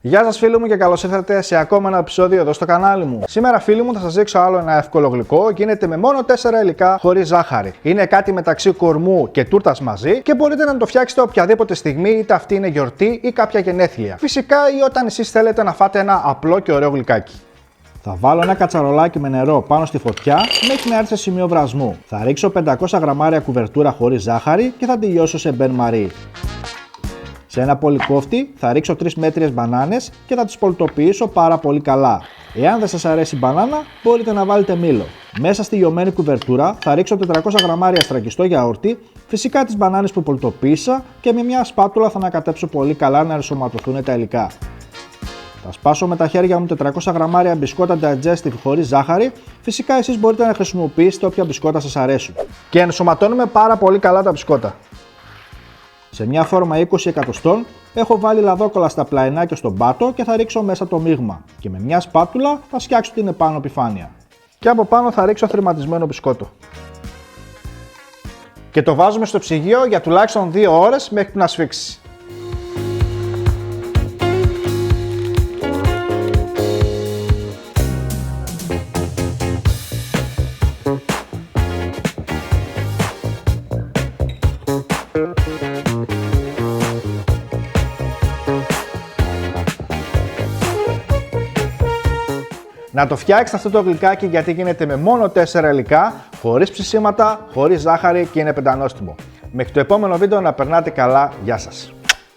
Γεια σας φίλοι μου και καλώς ήρθατε σε ακόμα ένα επεισόδιο εδώ στο κανάλι μου. Σήμερα φίλοι μου θα σας δείξω άλλο ένα εύκολο γλυκό. Γίνεται με μόνο 4 υλικά χωρίς ζάχαρη. Είναι κάτι μεταξύ κορμού και τούρτας μαζί και μπορείτε να το φτιάξετε οποιαδήποτε στιγμή, είτε αυτή είναι γιορτή ή κάποια γενέθλια. Φυσικά ή όταν εσείς θέλετε να φάτε ένα απλό και ωραίο γλυκάκι. Θα βάλω ένα κατσαρολάκι με νερό πάνω στη φωτιά μέχρι να έρθει σε σημείο βρασμού. Θα ρίξω 500 γραμμάρια κουβερτούρα χωρίς ζάχαρη και θα τη λιώσω σε μπεν μαρί. Σε ένα πολυκόφτη θα ρίξω 3 μέτριες μπανάνες και θα τις πολτοποιήσω πάρα πολύ καλά. Εάν δεν σας αρέσει η μπανάνα, μπορείτε να βάλετε μήλο. Μέσα στη λιωμένη κουβερτούρα θα ρίξω 400 γραμμάρια στραγγιστό γιαούρτι, φυσικά τις μπανάνες που πολτοποίησα και με μια σπάτουλα θα ανακατέψω πολύ καλά να ενσωματωθούν τα υλικά. Θα σπάσω με τα χέρια μου 400 γραμμάρια μπισκότα digestive χωρίς ζάχαρη, φυσικά εσείς μπορείτε να χρησιμοποιήσετε όποια μπισκότα σας αρέσουν. Και ενσωματώνουμε πάρα πολύ καλά τα μπισκότα. Σε μια φόρμα 20 εκατοστών έχω βάλει λαδόκολλα στα πλαϊνάκια στον πάτο και θα ρίξω μέσα το μείγμα και με μια σπάτουλα θα σκιάξω την επάνω επιφάνεια. Και από πάνω θα ρίξω θρηματισμένο μπισκότο. Και το βάζουμε στο ψυγείο για τουλάχιστον 2 ώρες μέχρι να σφίξει. Να το φτιάξετε αυτό το γλυκάκι γιατί γίνεται με μόνο 4 υλικά, χωρίς ψησίματα, χωρίς ζάχαρη και είναι πεντανόστιμο. Μέχρι το επόμενο βίντεο να περνάτε καλά, γεια σας!